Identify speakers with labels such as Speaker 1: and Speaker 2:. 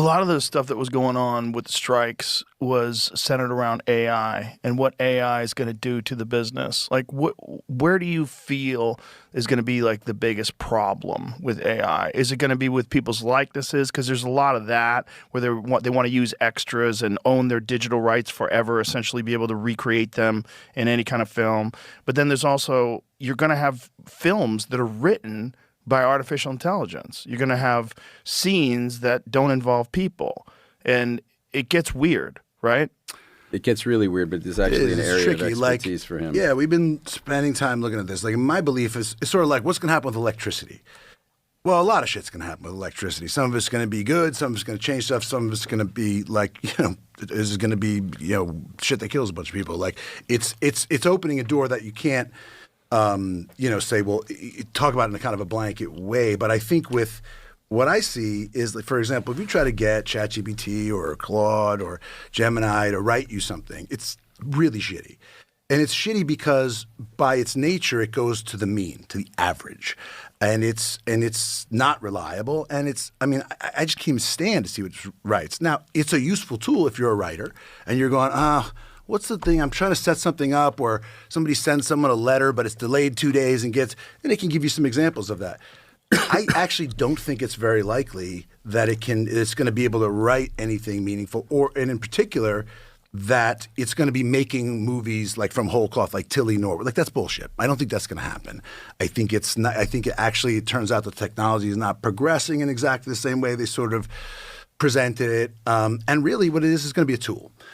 Speaker 1: lot of the stuff that was going on with the strikes was centered around AI and what AI is going to do to the business. Like, where do you feel is going to be like the biggest problem with AI? Is it going to be with people's likenesses? Because there's a lot of that where they want to use extras and own their digital rights forever, essentially be able to recreate them in any kind of film. But then there's also, you're going to have films that are written by artificial intelligence. You're going to have scenes that don't involve people. And it gets weird, right?
Speaker 2: It gets really weird, but there's actually an area of expertise for him.
Speaker 3: Yeah, we've been spending time looking at this. Like, my belief is it's sort of like, what's going to happen with electricity? Well, a lot of shit's going to happen with electricity. Some of it's going to be good. Some of it's going to change stuff. Some of it's going to be like, this is going to be, shit that kills a bunch of people. Like, it's opening a door that you can't, say, well, talk about it in a kind of a blanket way. But I think with what I see is that, for example, if you try to get ChatGPT or Claude or Gemini to write you something, it's really shitty. And it's shitty because by its nature, it goes to the mean, to the average. And it's not reliable. And I just can't even stand to see what it writes. Now, it's a useful tool if you're a writer and you're going, what's the thing? I'm trying to set something up, or somebody sends someone a letter, but it's delayed 2 days and it can give you some examples of that. I actually don't think it's very likely that it's going to be able to write anything meaningful, and in particular, that it's going to be making movies like from whole cloth, like Tilly Norwood. Like, that's bullshit. I don't think that's going to happen. I think it's not. I think it turns out the technology is not progressing in exactly the same way they sort of presented it. And really, what it is going to be a tool.